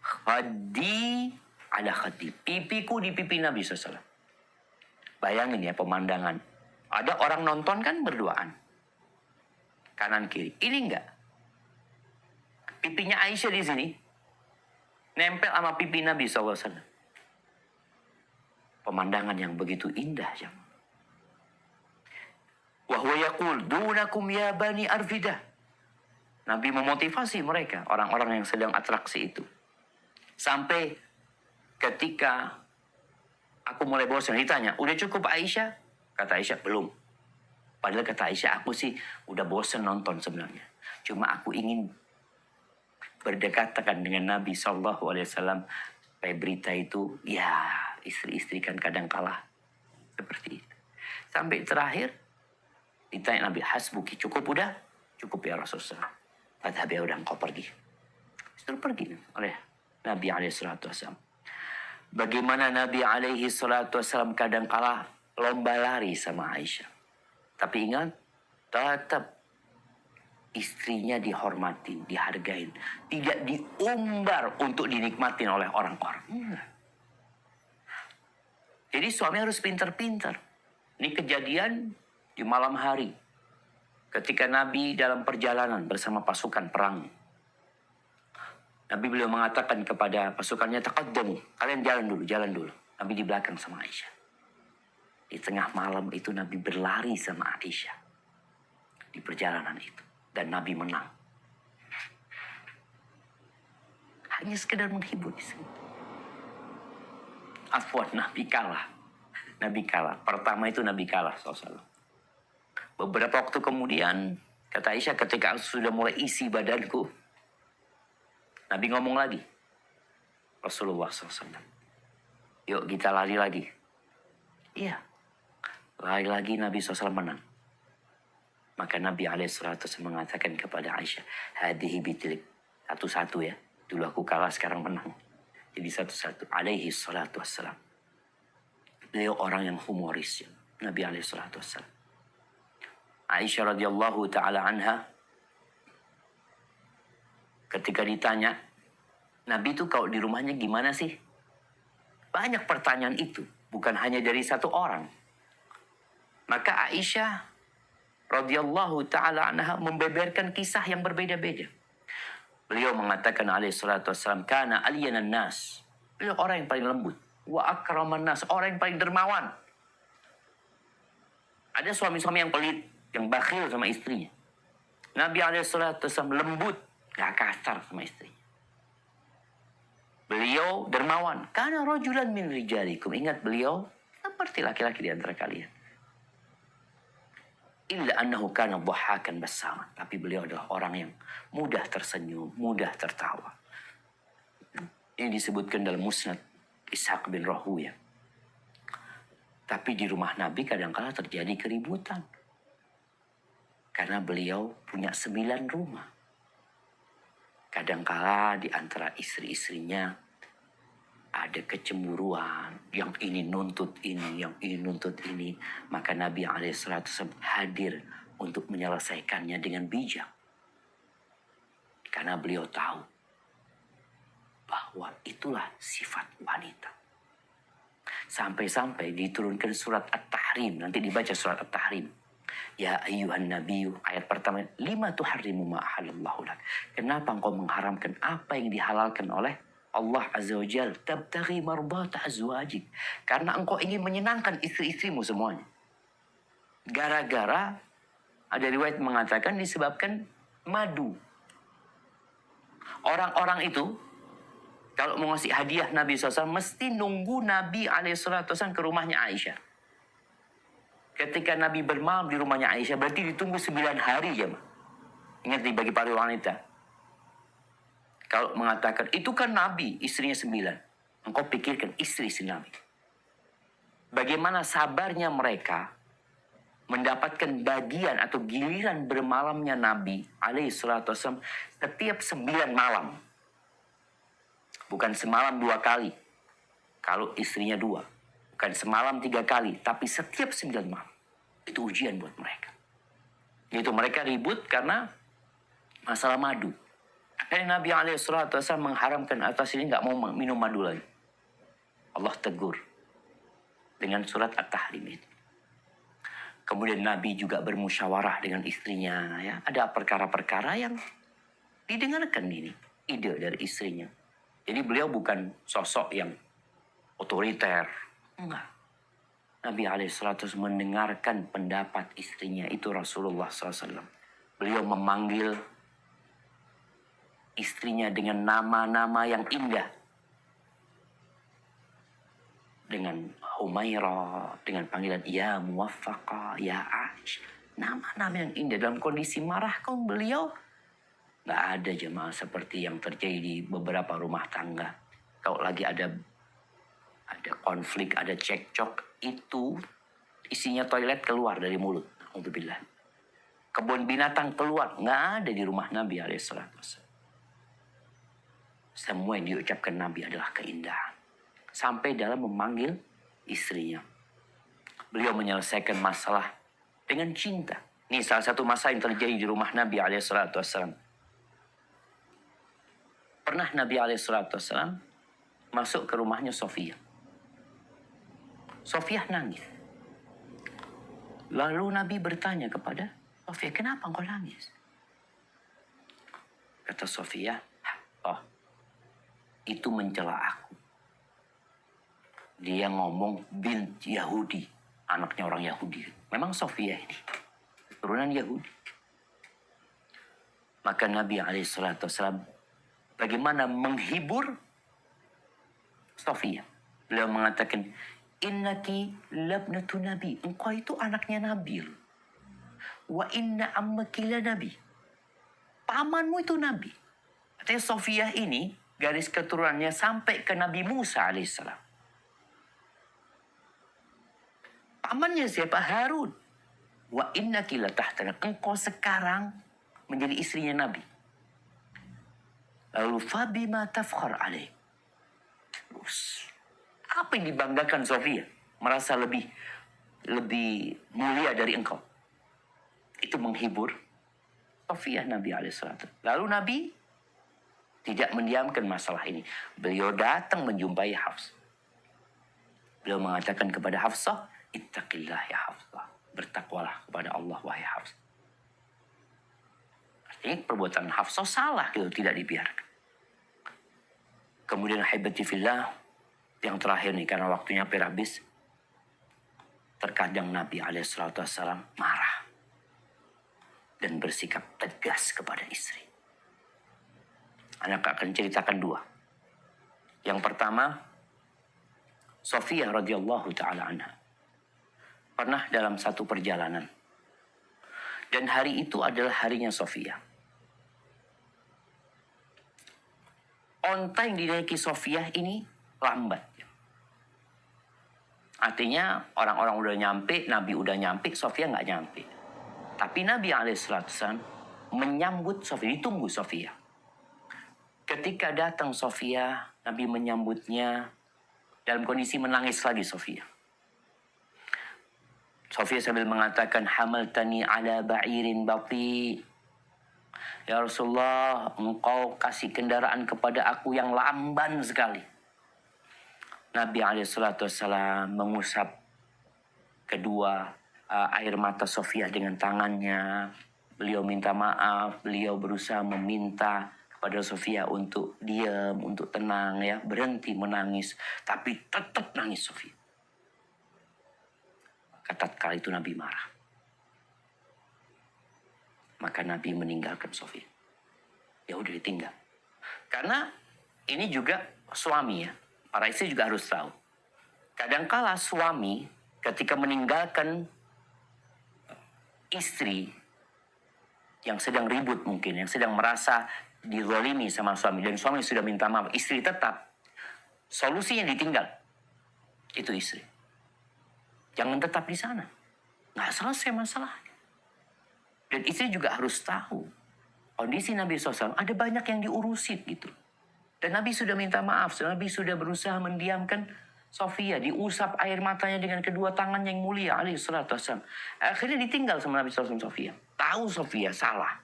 Khaddi ala khaddi. Pipiku di pipi Nabi SAW. Bayangin ya pemandangan. Ada orang nonton kan berduaan. Kanan kiri. Ini enggak. Pipinya Aisyah di sini. Nempel sama pipi Nabi SAW. Pemandangan yang begitu indah. Ya. Wa huwa yaqul dunakum ya bani arfidah. Nabi memotivasi mereka. Orang-orang yang sedang atraksi itu. Sampai ketika aku mulai bosan. Ditanya, udah cukup Aisyah? Kata Aisyah, belum. Padahal kata Aisyah, aku sih udah bosan nonton sebenarnya. Cuma aku ingin berdekatan dengan Nabi SAW. Supaya berita itu, ya istri-istri kan kadang kalah. Seperti itu. Sampai terakhir, ditanya Nabi, hasbuki, cukup udah? Cukup ya Rasulullah. Fadhab ya udah engkau pergi. Suruh pergi oleh Nabi SAW. Bagaimana Nabi SAW kadang kala lomba lari sama Aisyah. Tapi ingat, tetap istrinya dihormatin, dihargain. Tidak diumbar untuk dinikmatin oleh orang-orang. Jadi suami harus pintar-pintar. Ini kejadian di malam hari. Ketika Nabi dalam perjalanan bersama pasukan perang. Nabi beliau mengatakan kepada pasukannya, taqaddamu, kalian jalan dulu. Nabi di belakang sama Aisyah. Di tengah malam itu Nabi berlari sama Aisyah. Di perjalanan itu. Dan Nabi menang. Hanya sekedar menghibur istri. Afwan, Nabi kalah. Pertama itu Nabi kalah SAW. Beberapa waktu kemudian Kata Aisyah, ketika sudah mulai isi badanku, Nabi ngomong lagi. Rasulullah SAW. Yuk kita lari lagi. Iya. Lari lagi Nabi SAW menang. Maka Nabi SAW mengatakan kepada Aisyah, hadihi bitlik. Satu-satu ya. Dulu aku kalah, sekarang menang. Jadi satu-satu. Alaihi salatu wassalam. Beliau orang yang humoris ya. Nabi SAW. Aisyah radhiyallahu ta'ala anha, ketika ditanya, Nabi itu kalau di rumahnya gimana sih? Banyak pertanyaan itu. Bukan hanya dari satu orang. Maka Aisyah radhiyallahu ta'ala anha membeberkan kisah yang berbeda-beda. Beliau mengatakan alaihi salatu wassalam, kana aliyanan nas. Beliau orang yang paling lembut. Wa akraman nas, orang yang paling dermawan. Ada suami-suami yang pelit, yang bakhil sama istrinya. Nabi alaihissalam lembut, gak kasar sama istrinya. Beliau dermawan. Karena rajulan min rijalikum. Ingat beliau seperti laki-laki di antara kalian. Illa annahu kana dhahakan basaman. Tapi beliau adalah orang yang mudah tersenyum, mudah tertawa. Ini disebutkan dalam Musnad Ishaq bin Rahuya. Tapi di rumah Nabi kadang-kala terjadi keributan. Karena beliau punya 9 rumah. Kadang-kala di antara istri-istrinya ada kecemburuan. Yang ini nuntut ini, yang ini nuntut ini. Maka Nabi SAW hadir untuk menyelesaikannya dengan bijak. Karena beliau tahu bahwa itulah sifat wanita. Sampai-sampai diturunkan surat At-Tahrim. Nanti dibaca surat At-Tahrim. Ya ayyuhan nabiyyu, ayat pertama, lima tuharrimu ma ahallallahu lak. Kenapa engkau mengharamkan apa yang dihalalkan oleh Allah Azza wa Jalla? Tabtaghi mardata azwajik. Karena engkau ingin menyenangkan istri-istrimu semuanya. Gara-gara ada riwayat mengatakan disebabkan madu. Orang-orang itu kalau mau ngasih hadiah Nabi SAW, mesti nunggu Nabi SAW ke rumahnya Aisyah. Ketika Nabi bermalam di rumahnya Aisyah, berarti ditunggu 9 hari ya. Ingat nih bagi para wanita. Kalau mengatakan, itu kan Nabi, istrinya 9. Engkau pikirkan istri-istri Nabi. Bagaimana sabarnya mereka mendapatkan bagian atau giliran bermalamnya Nabi SAW setiap 9 malam. Bukan semalam 2 kali. Kalau istrinya 2. Bukan semalam 3 kali. Tapi setiap 9 malam. Itu ujian buat mereka. Itu mereka ribut karena masalah madu. Dan Nabi SAW mengharamkan atas ini gak mau minum madu lagi. Allah tegur. Dengan surat At-Tahrim itu. Kemudian Nabi juga bermusyawarah dengan istrinya. Ya. Ada perkara-perkara yang didengarkan ini. Ide dari istrinya. Jadi beliau bukan sosok yang otoriter. Enggak. Nabi SAW mendengarkan pendapat istrinya. Itu Rasulullah SAW. Beliau memanggil istrinya dengan nama-nama yang indah. Dengan Humaira. Dengan panggilan Ya Muwaffaqa, Ya Aish. Nama-nama yang indah. Dalam kondisi marah kau beliau nggak ada jemaah seperti yang terjadi di beberapa rumah tangga. Kalau lagi ada konflik, ada cekcok, itu isinya toilet keluar dari mulut. Alhamdulillah. Kebun binatang keluar, nggak ada di rumah Nabi SAW. Semua yang diucapkan Nabi adalah keindahan. Sampai dalam memanggil istrinya. Beliau menyelesaikan masalah dengan cinta. Ini salah satu masalah yang terjadi di rumah Nabi SAW. Pernah Nabi SAW masuk ke rumahnya Sofiyah. Sofiyah nangis. Lalu Nabi bertanya kepada Sofiyah, kenapa engkau nangis? Kata Sofiyah, oh, itu mencela aku. Dia ngomong bint Yahudi, anaknya orang Yahudi. Memang Sofiyah ini turunan Yahudi. Maka Nabi SAW bagaimana menghibur Sofiyah. Beliau mengatakan, innaki labnatu Nabi. Engkau itu anaknya Nabi. wa inna ammaki la nabi. Pamanmu itu nabi. Artinya Sofiyah ini garis keturunannya sampai ke Nabi Musa alaihissalam. Pamannya siapa? Harun. Wa innaki la tahtana. Engkau sekarang menjadi istrinya Nabi. Lalu fabima tafkhar alaih. Terus apa yang dibanggakan Sofiyah? Merasa lebih mulia dari engkau. Itu menghibur Sofiyah Nabi alaihissalam. Lalu Nabi tidak mendiamkan masalah ini. Beliau datang menjumpai Hafsah. Beliau mengatakan kepada Hafsah, ittaqillah ya Hafsah. Bertakwalah kepada Allah wahai Hafsah. Artinya perbuatan Hafsah salah kalau tidak dibiarkan. Kemudian haibati fillah, yang terakhir nih karena waktunya hampir habis. Terkadang Nabi alaihissalam marah dan bersikap tegas kepada istri. Anak akan ceritakan dua. Yang pertama, Sofiyah radhiyallahu taala anha pernah dalam satu perjalanan. Dan hari itu adalah harinya Sofiyah. Onta yang dinaiki Sofiyah ini lambat. Artinya orang-orang udah nyampe, Nabi udah nyampe, Sofiyah nggak nyampe. Tapi Nabi alaihissalam menyambut Sofiyah, ditunggu Sofiyah. Ketika datang Sofiyah, Nabi menyambutnya dalam kondisi menangis lagi Sofiyah. Sofiyah sambil mengatakan, hamaltani ala ba'irin bati. Ya Rasulullah, engkau kasih kendaraan kepada aku yang lamban sekali. Nabi alaihissalam mengusap kedua air mata Sofiyah dengan tangannya. Beliau minta maaf, beliau berusaha meminta kepada Sofiyah untuk diam, untuk tenang, ya, berhenti menangis, tapi tetap nangis Sofiyah. Tatkala itu Nabi marah. Maka Nabi meninggalkan Sofiyah. Ya udah ditinggal. Karena ini juga suami ya. Para istri juga harus tahu. Kadangkala suami ketika meninggalkan istri yang sedang ribut mungkin, yang sedang merasa dizalimi sama suami, dan suami sudah minta maaf, istri tetap, solusinya ditinggal. Itu istri. Jangan tetap di sana. Nggak selesai masalahnya. Dan istri juga harus tahu. Kondisi Nabi SAW ada banyak yang diurusin gitu. Dan Nabi sudah minta maaf. Nabi sudah berusaha mendiamkan Sofiyah. Diusap air matanya dengan kedua tangannya yang mulia. Alaihissalam. Akhirnya ditinggal sama Nabi SAW Sofiyah. Tahu Sofiyah salah.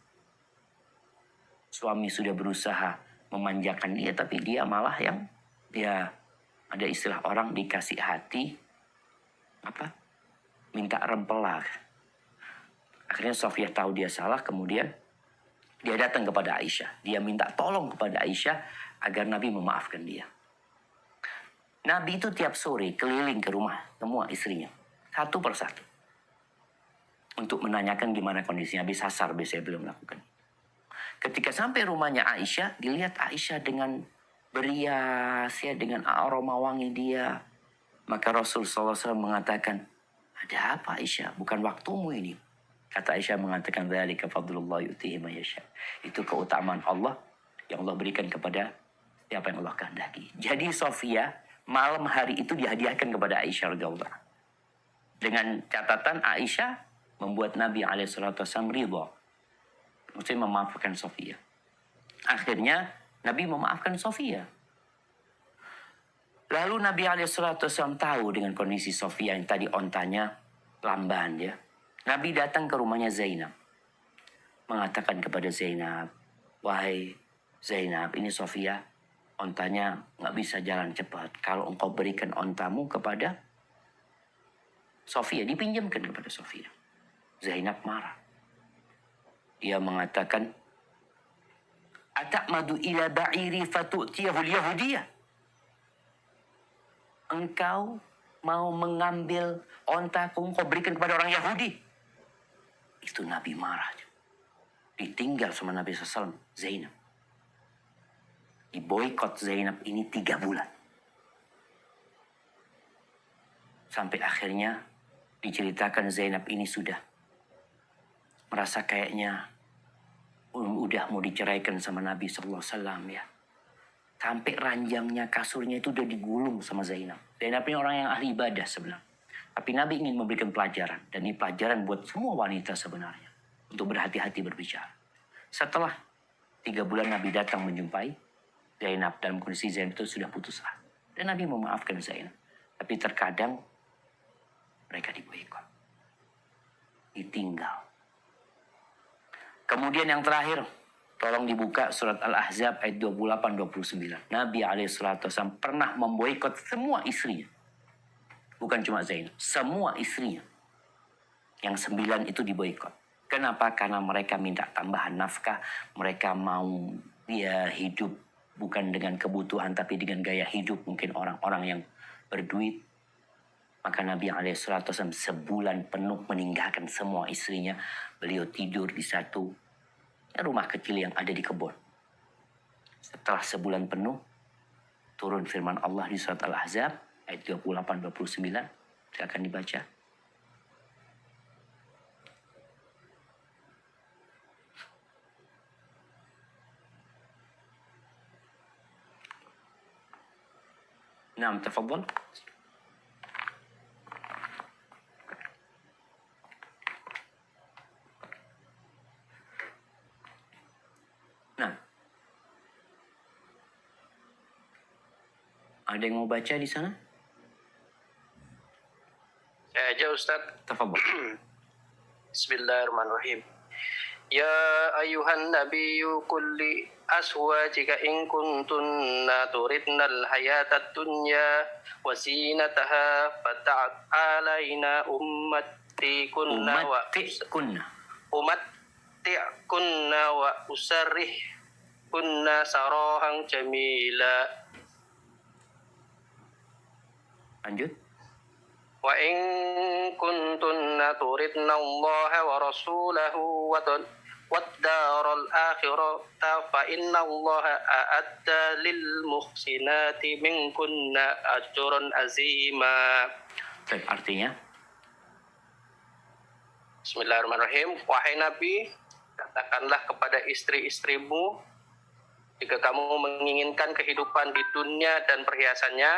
Suami sudah berusaha memanjakan dia. Tapi dia malah yang dia ada istilah orang dikasih hati. Minta rempelak. Akhirnya Sofiyah tahu dia salah, kemudian dia datang kepada Aisyah. Dia minta tolong kepada Aisyah agar Nabi memaafkan dia. Nabi itu tiap sore keliling ke rumah semua istrinya, satu persatu, untuk menanyakan gimana kondisinya. Habis asar biasanya belum lakukan. Ketika sampai rumahnya Aisyah, dilihat Aisyah dengan berias, ya, dengan aroma wangi dia. Maka Rasulullah SAW mengatakan, ada apa Aisyah? Bukan waktumu ini. Kata Aisyah mengatakan, dzalika fadlullah yu'tihi man yasha. Itu keutamaan Allah yang Allah berikan kepada siapa yang Allah kehendaki. Jadi Sofiyah malam hari itu dihadiahkan kepada Aisyah radhiyallahu anha. Dengan catatan Aisyah membuat Nabi alaihissalam ridha. Maksudnya memaafkan Sofiyah. Akhirnya Nabi memaafkan Sofiyah. Lalu Nabi alaihissalam tahu dengan kondisi Sofiyah yang tadi ontanya lamban ya. Nabi datang ke rumahnya Zainab. Mengatakan kepada Zainab, wahai Zainab, ini Sofiyah ontanya nggak bisa jalan cepat. Kalau engkau berikan ontamu kepada Sofiyah, dipinjamkan kepada Sofiyah. Zainab marah. Dia mengatakan, atakmadu ila ba'iri fatu'tiyahul yahudiyah. Engkau mau mengambil ontaku, engkau berikan kepada orang Yahudi. Itu Nabi marah. Ditinggal sama Nabi SAW, Zainab. Diboykot Zainab ini 3 bulan. Sampai akhirnya diceritakan Zainab ini sudah merasa kayaknya udah mau diceraikan sama Nabi SAW ya. Sampai ranjangnya, kasurnya itu udah digulung sama Zainab. Zainab ini orang yang ahli ibadah sebenarnya. Tapi Nabi ingin memberikan pelajaran. Dan ini pelajaran buat semua wanita sebenarnya. Untuk berhati-hati berbicara. Setelah 3 bulan Nabi datang menjumpai Zainab. Dalam kondisi Zainab itu sudah putus asa. Dan Nabi memaafkan Zainab. Tapi terkadang mereka diboikot. Ditinggal. Kemudian yang terakhir, tolong dibuka surat Al-Ahzab ayat 28-29. Nabi SAW pernah memboikot semua istrinya. Bukan cuma Zainab, semua istrinya. Yang 9 itu diboikot. Kenapa? Karena mereka minta tambahan nafkah. Mereka mau hidup bukan dengan kebutuhan, tapi dengan gaya hidup mungkin orang-orang yang berduit. Maka Nabi SAW sebulan penuh meninggalkan semua istrinya. Beliau tidur di satu rumah kecil yang ada di kebun. Setelah sebulan penuh, turun firman Allah di surat Al-Ahzab ayat 28-29. Silakan dibaca. Naam, tafadhal. Nah, ada yang mau baca di sana? Saya aja Ustaz. Tafadhal. Bismillahirrahmanirrahim. Ya ayuhan nabiyyu kulli azwajika in kuntunna turidnal hayatad dunya wa zinataha fata'alaina ummatikunna wa usarrihkunna sarahan jamila. Lanjut. Wa in kuntunna turidna Allah wa rasulahu wad daral akhirata fa inna Allah a'adda lil muhsinati minkunna ajran azima. Baik, artinya? Bismillahirrahmanirrahim. Wahai Nabi, katakanlah kepada istri-istrimu, jika kamu menginginkan kehidupan di dunia dan perhiasannya,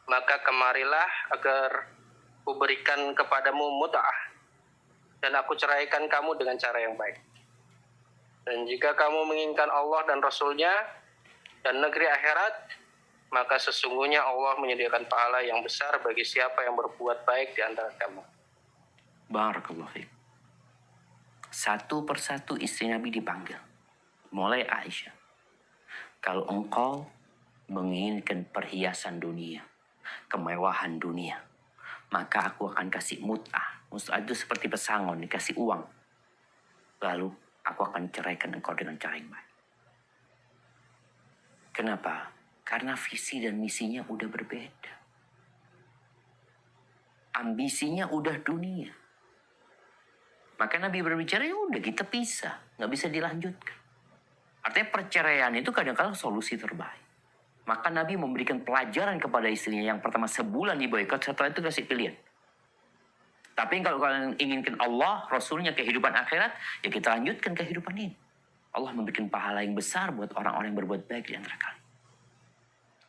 maka kemarilah agar kuberikan kepadamu mut'ah dan aku ceraikan kamu dengan cara yang baik. Dan jika kamu menginginkan Allah dan Rasulnya dan negeri akhirat, maka sesungguhnya Allah menyediakan pahala yang besar bagi siapa yang berbuat baik di antara kamu. Barakallahu fiik. Satu persatu istri Nabi dipanggil. Mulai Aisyah. Kalau engkau menginginkan perhiasan dunia, kemewahan dunia, maka aku akan kasih mut'ah. Mut'ah itu seperti pesangon, dikasih uang. Lalu aku akan ceraikan engkau dengan cara yang baik. Kenapa? Karena visi dan misinya udah berbeda. Ambisinya udah dunia. Maka Nabi berbicara, ya udah kita pisah, nggak bisa dilanjutkan. Artinya perceraian itu kadang-kadang solusi terbaik. Maka Nabi memberikan pelajaran kepada istrinya. Yang pertama sebulan diboikot, setelah itu kasih pilihan. Tapi kalau kalian inginkan Allah, Rasulnya, kehidupan akhirat, ya kita lanjutkan kehidupan ini. Allah memberikan pahala yang besar buat orang-orang yang berbuat baik di antara kalian.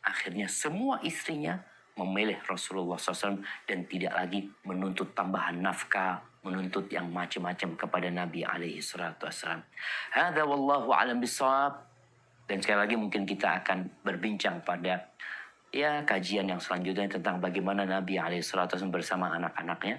Akhirnya semua istrinya memilih Rasulullah SAW dan tidak lagi menuntut tambahan nafkah, menuntut yang macam-macam kepada Nabi SAW. Hadza wallahu a'lam bishawab. Dan sekali lagi mungkin kita akan berbincang pada kajian yang selanjutnya tentang bagaimana Nabi SAW bersama anak-anaknya